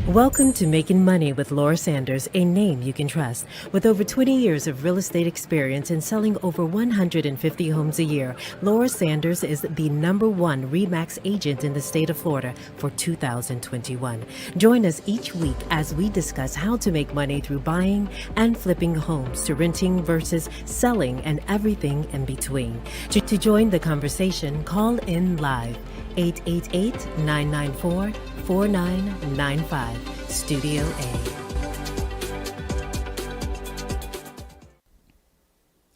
Welcome to Making Money with Laura Sanders, a name you can trust. With over 20 years of real estate experience and selling over 150 homes a year, Laura Sanders is the #1 RE/MAX agent in the state of Florida for 2021. Join us each week as we discuss how to make money through buying and flipping homes, to renting versus selling, and everything in between. To join the conversation, call in live 888-994-4995, Studio A.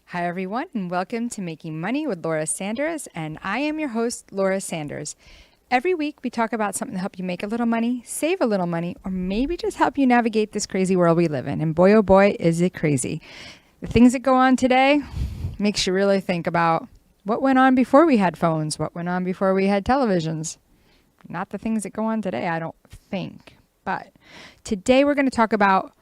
Hi, everyone, and welcome to Making Money with Laura Sanders, and I am your host, Laura Sanders. Every week, we talk about something to help you make a little money, save a little money, or maybe just help you navigate this crazy world we live in. And boy, oh boy, is it crazy. The things that go on today makes you really think about what went on before we had phones, what went on before we had televisions. Not the things that go on today, I don't think. But today we're going to talk about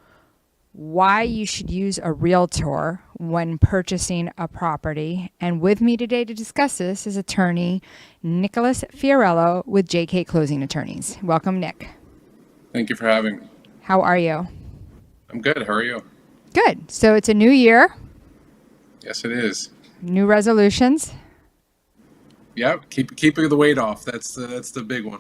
why you should use a realtor when purchasing a property. And with me today to discuss this is attorney Nicholas Fiorello with JK Closing Attorneys. Welcome, Nick. Thank you for having me. How are you? I'm good. How are you? Good. So it's a new year. Yes, it is. New resolutions. Yep. Keeping the weight off. That's the big one.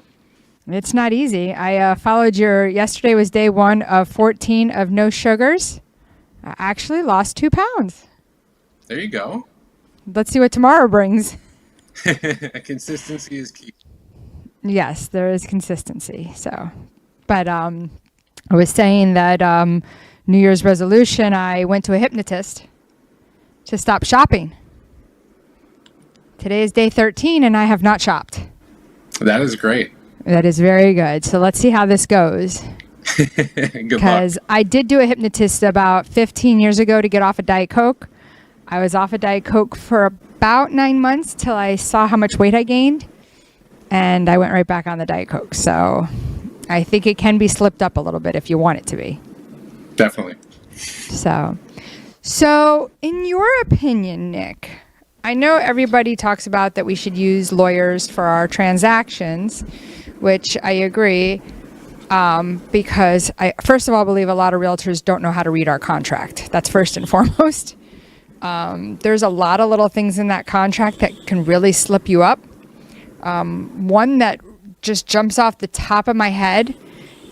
It's not easy. I followed yesterday was day 1 of 14 of no sugars. I actually lost 2 pounds. There you go. Let's see what tomorrow brings. Consistency is key. Yes, there is consistency. So, but I was saying that New Year's resolution, I went to a hypnotist to stop shopping. Today is day 13 and I have not shopped. That is great. That is very good. So let's see how this goes. Good luck. Because I did do a hypnotist about 15 years ago to get off of Diet Coke. I was off of Diet Coke for about 9 months till I saw how much weight I gained. And I went right back on the Diet Coke. So I think it can be slipped up a little bit if you want it to be. Definitely. So in your opinion, Nick, I know everybody talks about that we should use lawyers for our transactions, which I agree, because I, first of all, believe a lot of realtors don't know how to read our contract. That's first and foremost. There's a lot of little things in that contract that can really slip you up. One that just jumps off the top of my head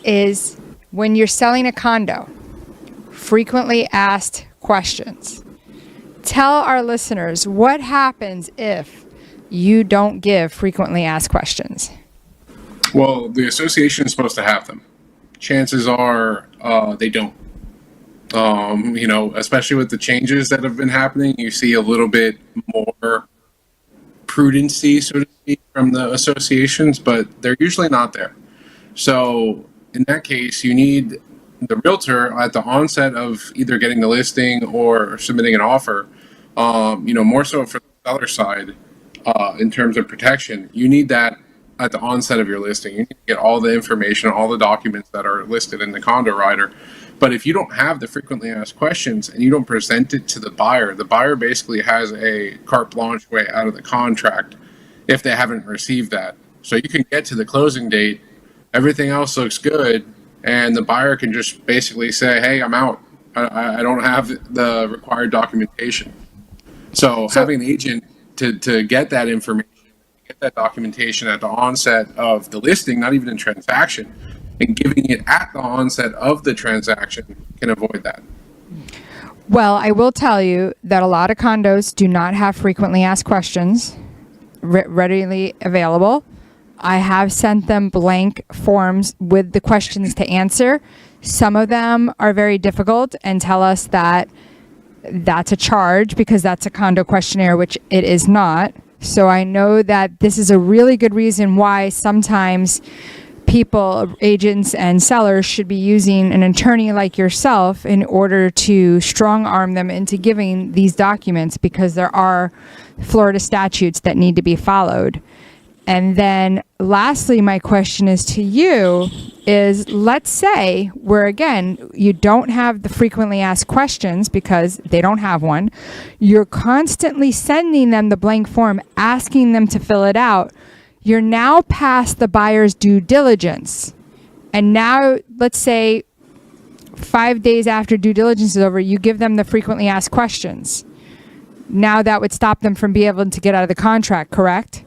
is when you're selling a condo, frequently asked questions. Tell our listeners what happens if you don't give frequently asked questions. Well, the association is supposed to have them. Chances are they don't. Especially with the changes that have been happening, you see a little bit more prudency, so to speak, from the associations, but they're usually not there. So in that case, you need the realtor at the onset of either getting the listing or submitting an offer, more so for the seller side, in terms of protection, you need that at the onset of your listing. You need to get all the information, all the documents that are listed in the condo rider. But if you don't have the frequently asked questions and you don't present it to the buyer basically has a carte blanche way out of the contract if they haven't received that. So you can get to the closing date, everything else looks good, and the buyer can just basically say, hey, I'm out. I don't have the required documentation. So having the agent to get that information, get that documentation at the onset of the listing, not even in transaction, and giving it at the onset of the transaction can avoid that. Well, I will tell you that a lot of condos do not have frequently asked questions readily available. I have sent them blank forms with the questions to answer. Some of them are very difficult and tell us that that's a charge because that's a condo questionnaire, which it is not. So I know that this is a really good reason why sometimes people, agents and sellers, should be using an attorney like yourself in order to strong arm them into giving these documents, because there are Florida statutes that need to be followed. And then lastly, my question is to you is, let's say where, again, you don't have the frequently asked questions because they don't have one. You're constantly sending them the blank form, asking them to fill it out. You're now past the buyer's due diligence. And now, let's say 5 days after due diligence is over, you give them the frequently asked questions. Now that would stop them from being able to get out of the contract, correct?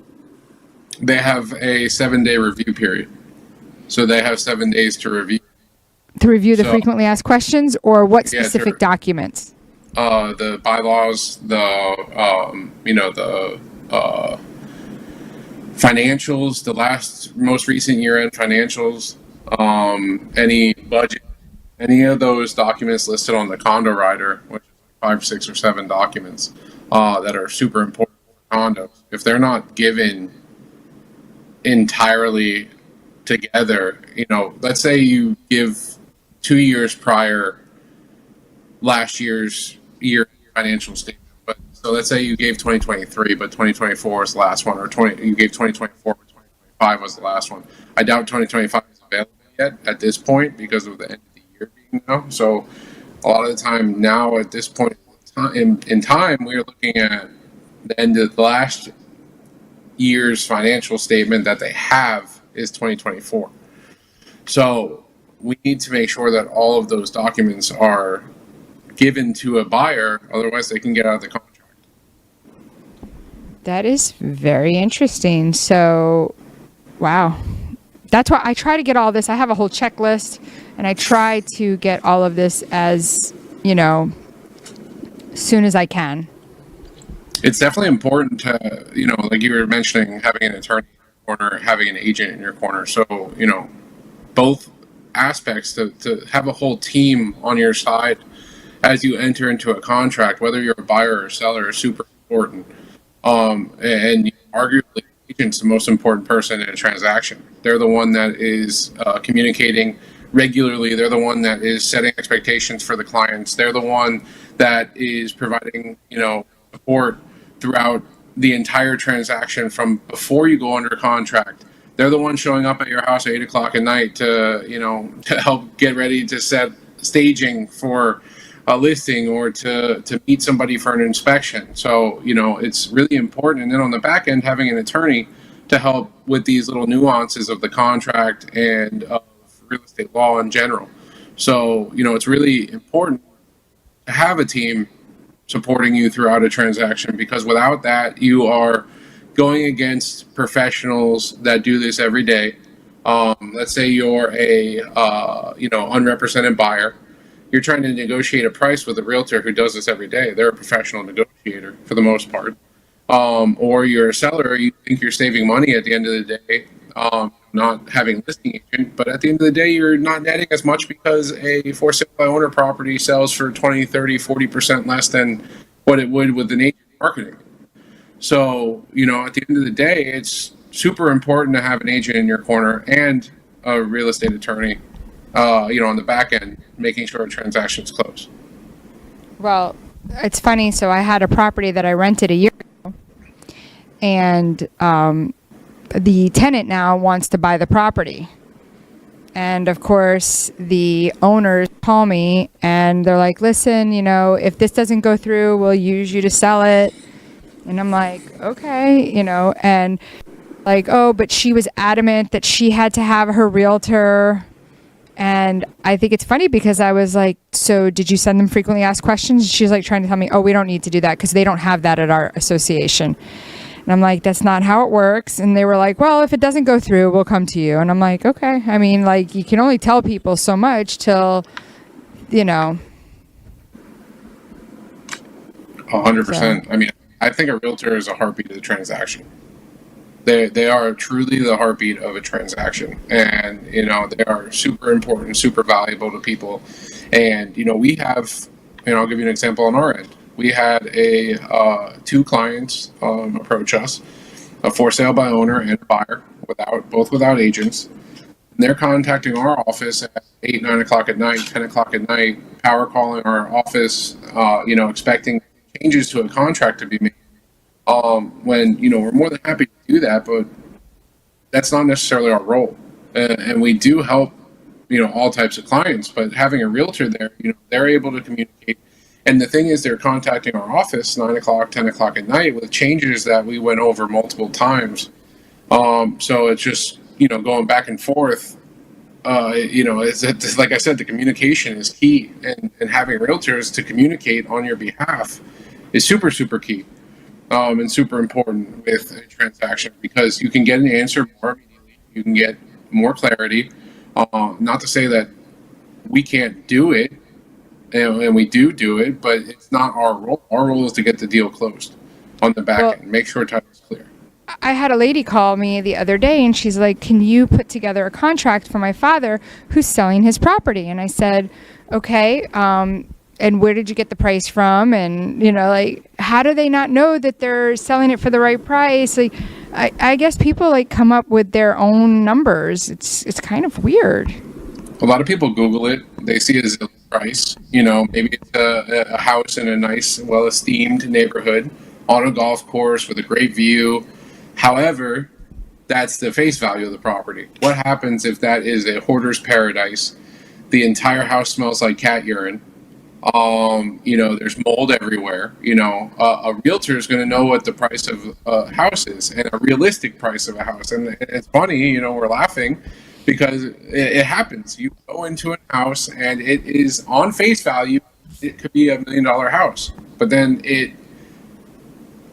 They have a 7-day review period. So they have 7 days to review. To review the So- frequently asked questions, or what Yeah, specific documents? The bylaws, the financials, the most recent year-end financials, any budget, any of those documents listed on the condo rider, which is like 5, 6, or 7 documents that are super important for condos. If they're not given entirely together, let's say you give 2 years prior last year's year financial statement. But so let's say you gave 2023, but 2024 is the last one, or you gave 2024, but 2025 was the last one. I doubt 2025 is available yet at this point because of the end of the year being now. So a lot of the time now at this point in time, we are looking at the end of the last year's financial statement that they have is 2024. So we need to make sure that all of those documents are given to a buyer, otherwise they can get out of the contract. That is very interesting. So, wow. That's why I try to get all this. I have a whole checklist, and I try to get all of this as, soon as I can. It's definitely important to, like you were mentioning, having an attorney in your corner, having an agent in your corner. So, both aspects to have a whole team on your side as you enter into a contract, whether you're a buyer or a seller, is super important. And arguably, the agent's the most important person in a transaction. They're the one that is communicating regularly. They're the one that is setting expectations for the clients. They're the one that is providing, support throughout the entire transaction from before you go under contract. They're the one showing up at your house at 8 o'clock at night to help get ready to set staging for a listing or to meet somebody for an inspection. So, it's really important. And then on the back end, having an attorney to help with these little nuances of the contract and of real estate law in general. So, it's really important to have a team supporting you throughout a transaction, because without that, you are going against professionals that do this every day. Let's say you're a unrepresented buyer. You're trying to negotiate a price with a realtor who does this every day. They're a professional negotiator for the most part. Or you're a seller, you think you're saving money at the end of the day, not having a listing agent, but at the end of the day, you're not netting as much because a for sale by owner property sells for 20, 30, 40% less than what it would with an agent marketing. So, at the end of the day, it's super important to have an agent in your corner and a real estate attorney, on the back end, making sure a transaction's closed. Well, it's funny. So I had a property that I rented a year ago, and the tenant now wants to buy the property. And of course, the owners call me and they're like, listen, if this doesn't go through, we'll use you to sell it. And I'm like, okay, and like, oh, but she was adamant that she had to have her realtor. And I think it's funny because I was like, so did you send them frequently asked questions? She's like trying to tell me, oh, we don't need to do that because they don't have that at our association. And I'm like, that's not how it works. And they were like, well, if it doesn't go through, we'll come to you. And I'm like, okay. I mean, like, you can only tell people so much till, 100%. I mean, I think a realtor is a heartbeat of the transaction. They are truly the heartbeat of a transaction, and they are super important, super valuable to people. And we have, I'll give you an example on our end. We had two clients approach us, a for sale by owner and a buyer, both without agents. And they're contacting our office at 8, 9 o'clock at night, 10 o'clock at night, power calling our office, expecting changes to a contract to be made. When we're more than happy to do that, but that's not necessarily our role. And we do help all types of clients, but having a realtor there, they're able to communicate. And the thing is, they're contacting our office 9 o'clock, 10 o'clock at night with changes that we went over multiple times. So it's just going back and forth it's like I said, the communication is key, and having realtors to communicate on your behalf is super, super key, and super important with a transaction because you can get an answer more immediately. You can get more clarity. Not to say that we can't do it, and we do it, but it's not our role. Our role is to get the deal closed on the back end, make sure title is clear. I had a lady call me the other day and she's like, can you put together a contract for my father who's selling his property? And I said, okay, and where did you get the price from? And, like, how do they not know that they're selling it for the right price? Like, I guess people like come up with their own numbers. It's kind of weird. A lot of people Google it. They see it as a price. Maybe it's a house in a nice, well-esteemed neighborhood on a golf course with a great view. However, that's the face value of the property. What happens if that is a hoarder's paradise? The entire house smells like cat urine. There's mold everywhere. A realtor is going to know what the price of a house is and a realistic price of a house. And it's funny, we're laughing because it happens. You go into a house and it is on face value. It could be $1 million house, but then it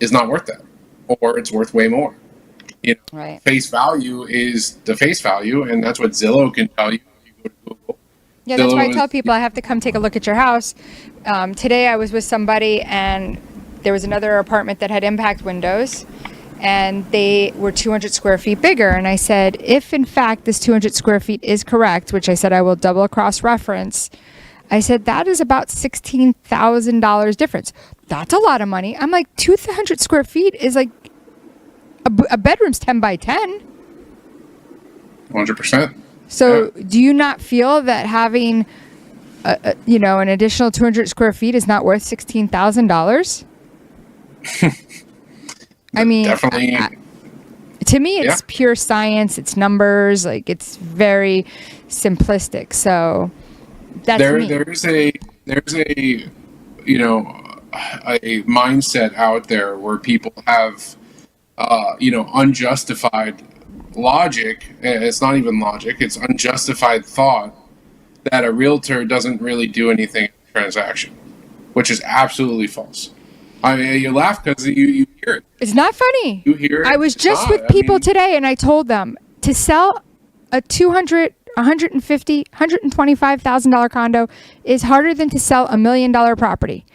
is not worth that, or it's worth way more. Right. Face value is the face value, and that's what Zillow can tell you if you go to Google. Yeah, that's why I tell people I have to come take a look at your house. Today I was with somebody and there was another apartment that had impact windows and they were 200 square feet bigger. And I said, if in fact this 200 square feet is correct, which I said I will double cross reference, I said, that is about $16,000 difference. That's a lot of money. I'm like, 200 square feet is like a bedroom's 10 by 10. 100%. So do you not feel that having, an additional 200 square feet is not worth $16,000? I mean, definitely. To me, it's pure science. It's numbers. Like, it's very simplistic. So that's me. There's a mindset out there where people have unjustified logic. It's not even logic, it's unjustified thought that a realtor doesn't really do anything in the transaction, which is absolutely false. I mean, you laugh because you hear it. It's not funny. You hear it. I was just with people today and I told them to sell a $200,000, $150,000, $125,000 condo is harder than to sell $1 million property.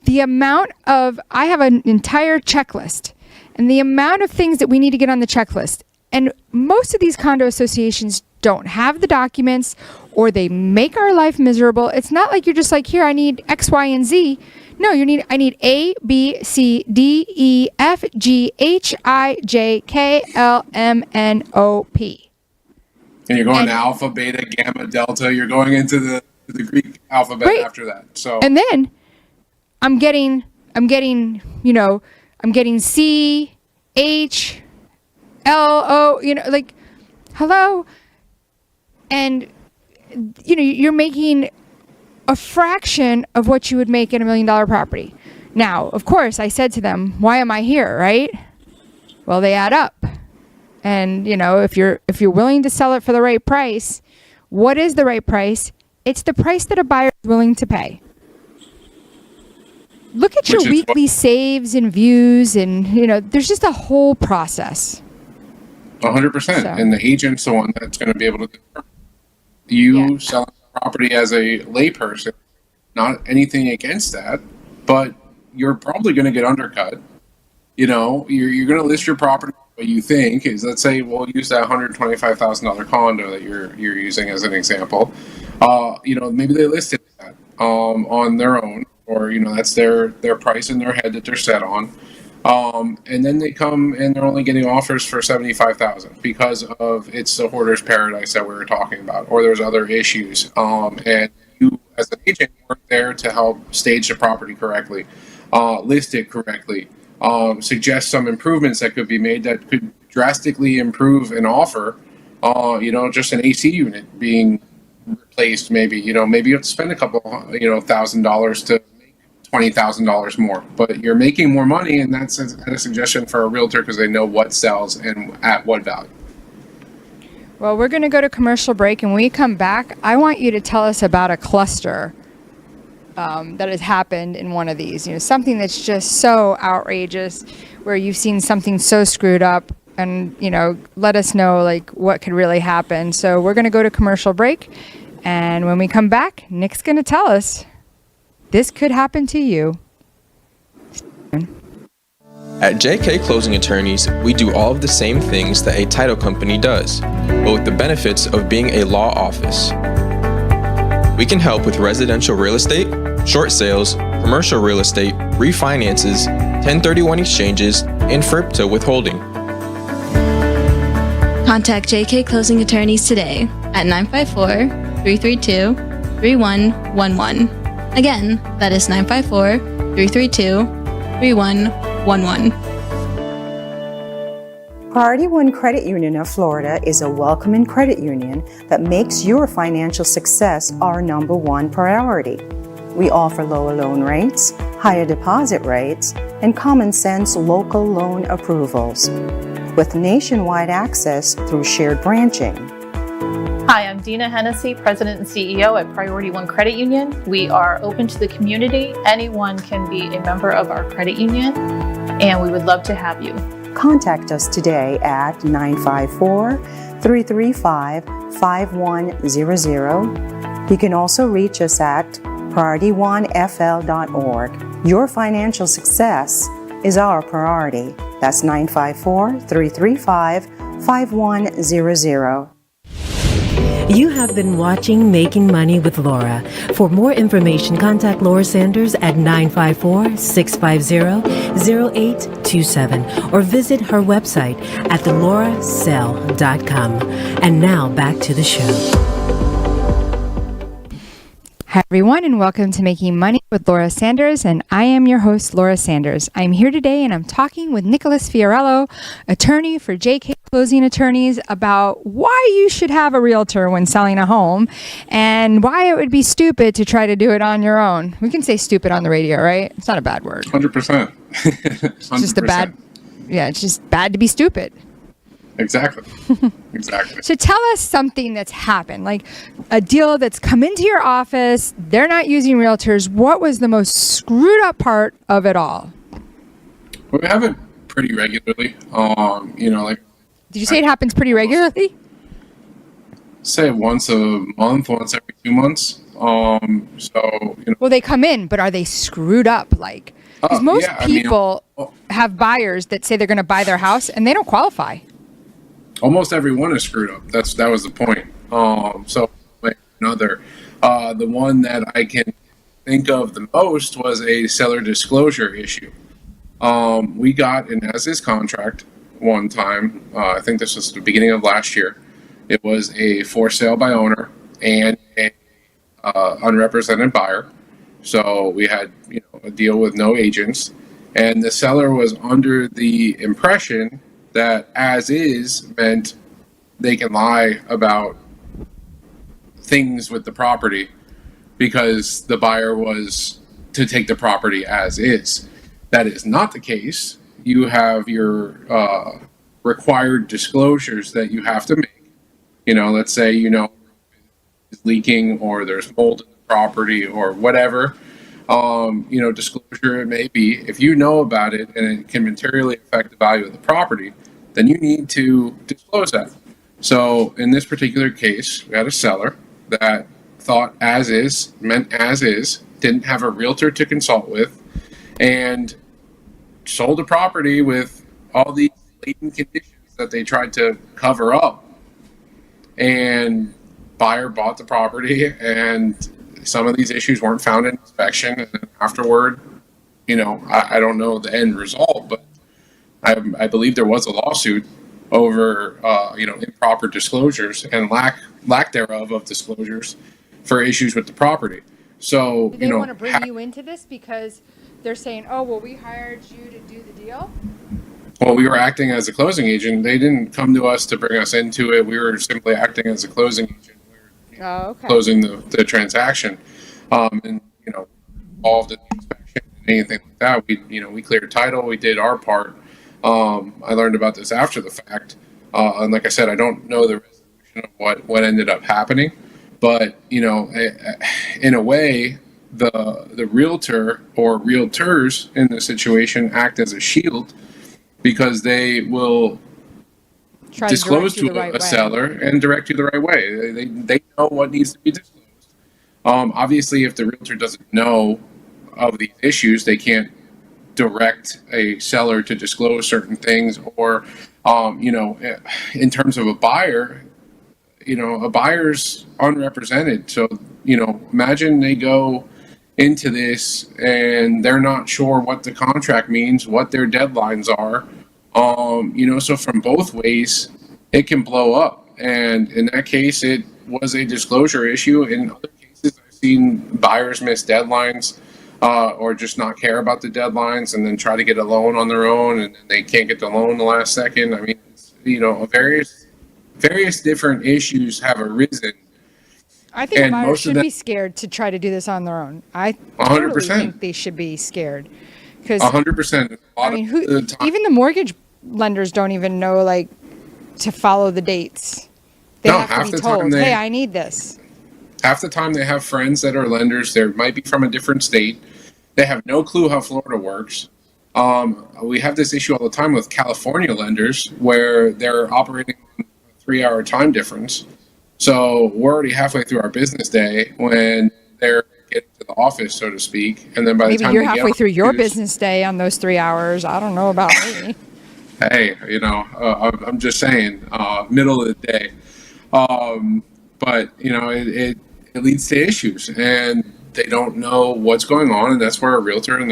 I have an entire checklist, and the amount of things that we need to get on the checklist. And most of these condo associations don't have the documents, or they make our life miserable. It's not like you're just like, here, I need X, Y, and Z. No, I need A, B, C, D, E, F, G, H, I, J, K, L, M, N, O, P. And you're going to alpha, beta, gamma, delta. You're going into the Greek alphabet after that. So. And then I'm getting C, H, L, O, like, hello. And, you're making a fraction of what you would make in $1 million property. Now, of course, I said to them, why am I here, right? Well, they add up. And, if you're willing to sell it for the right price, what is the right price? It's the price that a buyer is willing to pay. Look at your weekly saves and views, and there's just a whole process. 100%. And the agent's the one that's going to be able to determine. You selling the property as a layperson, not anything against that, but you're probably going to get undercut. You're going to list your property. What you think is, let's say we'll use that $125,000 condo that you're using as an example. Maybe they listed that on their own, or that's their price in their head that they're set on. And then they come and they're only getting offers for $75,000 because of it's the hoarder's paradise that we were talking about, or there's other issues. And you, as an agent, work there to help stage the property correctly, list it correctly, suggest some improvements that could be made that could drastically improve an offer. Just an AC unit being replaced, maybe. Maybe you have to spend a couple, $1,000 to $20,000 more, but you're making more money, and that's a suggestion for a realtor because they know what sells and at what value. Well, we're going to go to commercial break, and when we come back, I want you to tell us about a cluster that has happened in one of these. Something that's just so outrageous, where you've seen something so screwed up, and let us know like what could really happen. So we're going to go to commercial break, and when we come back, Nick's going to tell us this could happen to you. At JK Closing Attorneys, we do all of the same things that a title company does, but with the benefits of being a law office. We can help with residential real estate, short sales, commercial real estate, refinances, 1031 exchanges, and FRIPTA withholding. Contact JK Closing Attorneys today at 954-332-3111. Again, that is 954-332-3111. Priority One Credit Union of Florida is a welcoming credit union that makes your financial success our number one priority. We offer lower loan rates, higher deposit rates, and common sense local loan approvals, with nationwide access through shared branching. Hi, I'm Dina Hennessy, President and CEO at Priority One Credit Union. We are open to the community. Anyone can be a member of our credit union, and we would love to have you. Contact us today at 954-335-5100. You can also reach us at PriorityOneFL.org. Your financial success is our priority. That's 954-335-5100. You have been watching Making Money with Laura. For more information, contact Laura Sanders at 954-650-0827 or visit her website at thelaurazell.com. And now back to the show. Hi, everyone, and welcome to Making Money with Laura Sanders, and I am your host, Laura Sanders. I'm here today, and I'm talking with Nicholas Fiorello, attorney for JK Closing Attorneys, about why you should have a realtor when selling a home and why it would be stupid to try to do it on your own. We can say stupid on the radio, right? It's not a bad word. 100%. It's just it's just bad to be stupid. Exactly. Exactly. So tell us something that's happened, like a deal that's come into your office. They're not using realtors. What was the most screwed up part of it all? Well, we have it pretty regularly. Did you say it happens pretty regularly? Say once a month, once every 2 months. Well, they come in, but are they screwed up? Like, because most people have buyers that say they're going to buy their house and they don't qualify. Almost everyone is screwed up. That was the point. The one that I can think of the most was a seller disclosure issue. We got an as-is contract one time. I think this was the beginning of last year. It was a for sale by owner and a unrepresented buyer. So we had a deal with no agents, and the seller was under the impression that as is meant they can lie about things with the property because the buyer was to take the property as is. That is not the case. You have your required disclosures that you have to make. Let's say it's leaking or there's mold in the property or whatever. Disclosure it may be. If you know about it and it can materially affect the value of the property, then you need to disclose that. So in this particular case, we had a seller that thought as is meant as is, didn't have a realtor to consult with, and sold a property with all these latent conditions that they tried to cover up. And buyer bought the property, and some of these issues weren't found in inspection. And then afterward, I don't know the end result, but I believe there was a lawsuit over improper disclosures and lack thereof of disclosures for issues with the property. So do they want to bring you into this because they're saying, oh well, we hired you to do the deal? Well, we were acting as a closing agent. They didn't come to us to bring us into it. We were simply acting as a closing agent. We were closing the transaction, and involved in the inspection and anything like that. We cleared title. We did our part. I learned about this after the fact, and like I said, I don't know the resolution of what ended up happening. But in a way, the realtor or realtors in the situation act as a shield because they will Try disclose direct you to the right a way. seller and direct you the right way. They know what needs to be disclosed. Obviously, if the realtor doesn't know of these issues, they can't direct a seller to disclose certain things. Or, in terms of a buyer, a buyer's unrepresented. So, imagine they go into this and they're not sure what the contract means, what their deadlines are. So from both ways, it can blow up. And in that case, it was a disclosure issue. In other cases, I've seen buyers miss deadlines or just not care about the deadlines and then try to get a loan on their own and then they can't get the loan the last second. I mean, various different issues have arisen. I think And buyers most of should them- be scared to try to do this on their own. I 100%. totally think they should be scared. Because 100%. I mean, even the mortgage lenders don't even know like to follow the dates. They No, have half to the be time told, they- "Hey, I need this." Half the time they have friends that are lenders. They might be from a different state. They have no clue how Florida works. We have this issue all the time with California lenders where they're operating on a 3-hour time difference. So we're already halfway through our business day when they're getting to the office, so to speak. And then by Maybe the time you're they get halfway on through your Tuesday- business day on those 3 hours. I don't know about me. Hey, I'm just saying, middle of the day. But it leads to issues, and they don't know what's going on, and that's where a realtor in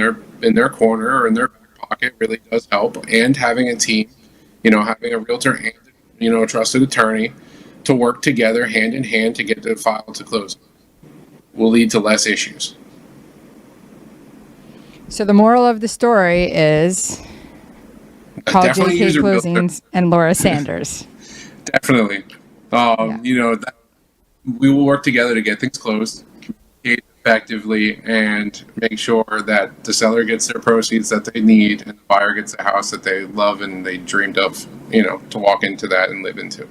their corner or in their back pocket really does help. And having a team, having a realtor and a trusted attorney to work together hand in hand to get the file to close will lead to less issues. So the moral of the story is call Definitely JK use a realtor. Closings and Laura Sanders. Definitely. We will work together to get things closed, communicate effectively, and make sure that the seller gets their proceeds that they need and the buyer gets the house that they love and they dreamed of, to walk into that and live into.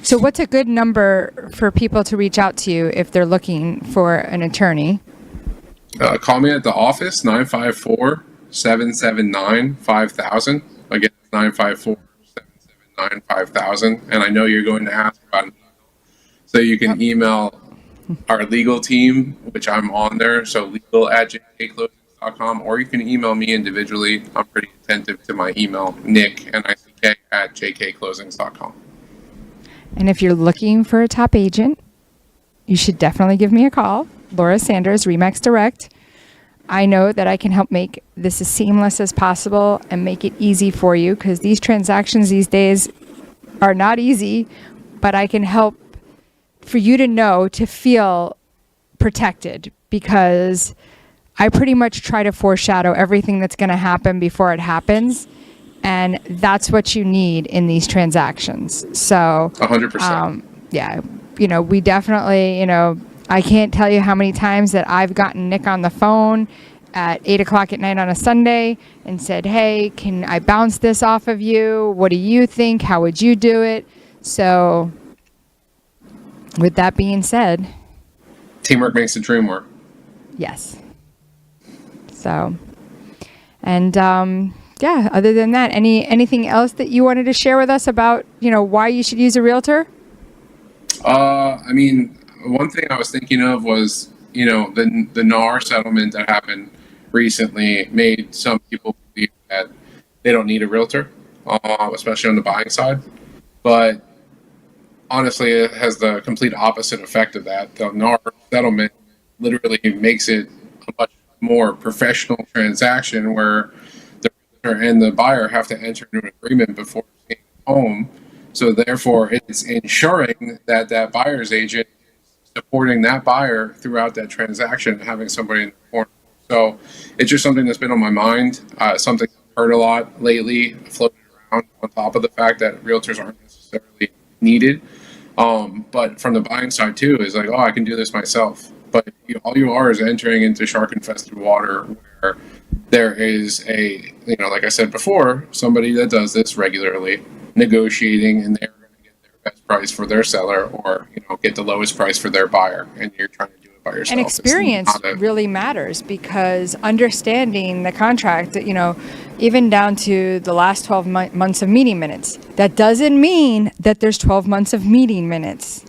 So what's a good number for people to reach out to you if they're looking for an attorney? Call me at the office, 954-779-5000. Again, 954-779-5000. And I know you're going to ask about it. So you can email our legal team, which I'm on there, so legal@jkclosings.com, or you can email me individually. I'm pretty attentive to my email, nick@jkclosings.com. And if you're looking for a top agent, you should definitely give me a call. Laura Sanders, Remax Direct. I know that I can help make this as seamless as possible and make it easy for you because these transactions these days are not easy, but I can help for you to know, to feel protected because I pretty much try to foreshadow everything that's going to happen before it happens. And that's what you need in these transactions. So, 100%. yeah, we definitely, I can't tell you how many times that I've gotten Nick on the phone at 8:00 at night on a Sunday and said, "Hey, can I bounce this off of you? What do you think? How would you do it?" So with that being said, Teamwork makes the dream work. yes. So, and, yeah, other than that, anything else that you wanted to share with us about, why you should use a realtor? One thing I was thinking of was, the NAR settlement that happened recently made some people believe that they don't need a realtor, especially on the buying side. But honestly, it has the complete opposite effect of that. The NAR settlement literally makes it a much more professional transaction where the realtor and the buyer have to enter into an agreement before seeing the home. So therefore, it's ensuring that that buyer's agent is supporting that buyer throughout that transaction, having somebody in the corner. So it's just something that's been on my mind, something I've heard a lot lately, floated around on top of the fact that realtors aren't necessarily needed. But from the buying side too, is like, I can do this myself. But all you are is entering into shark-infested water where there is like I said before, somebody that does this regularly, negotiating, and they're going to get their best price for their seller, or get the lowest price for their buyer, and you're trying to do it by yourself. And experience really matters, because understanding the contract, even down to the last 12 months of meeting minutes, that doesn't mean that there's 12 months of meeting minutes.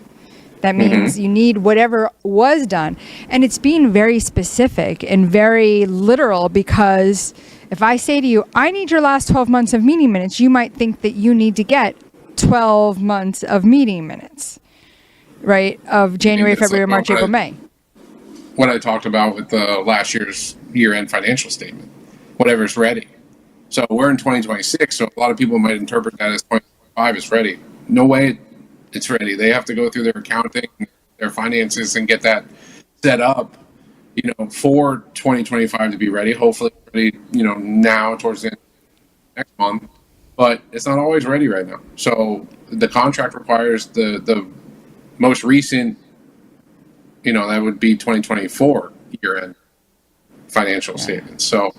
That means you need whatever was done. And it's being very specific and very literal, because if I say to you, I need your last 12 months of meeting minutes, you might think that you need to get 12 months of meeting minutes, right? Of January, February, March, April, May. What I talked about with the last year's year-end financial statement, whatever's ready. So we're in 2026, so a lot of people might interpret that as 2025 is ready. No way it's ready. They have to go through their accounting, their finances, and get that set up, for 2025 to be ready. Hopefully ready, now towards the end of next month. But it's not always ready right now. So the contract requires the most recent, that would be 2024 year-end financial statements. So,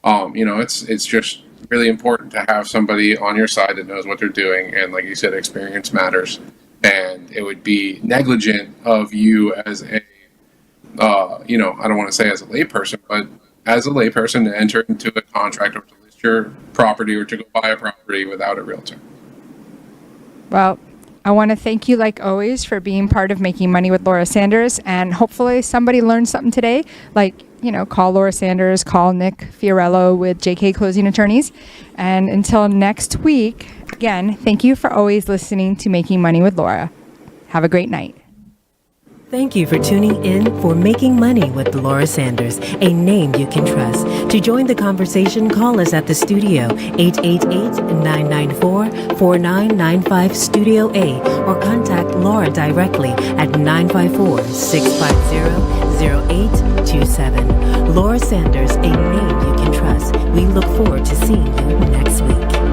it's just really important to have somebody on your side that knows what they're doing. And like you said, experience matters. And it would be negligent of you as a, I don't want to say as a layperson, but as a layperson to enter into a contract or to list your property or to go buy a property without a realtor. Well, I want to thank you, like always, for being part of Making Money with Laura Sanders. And hopefully somebody learned something today. Call Laura Sanders, call Nick Fiorello with JK Closing Attorneys. And until next week, again, thank you for always listening to Making Money with Laura. Have a great night. Thank you for tuning in for Making Money with Laura Sanders, a name you can trust. To join the conversation, call us at the studio, 888-994-4995 Studio A, or contact Laura directly at 954-650-0827. Laura Sanders, a name you can trust. We look forward to seeing you next week.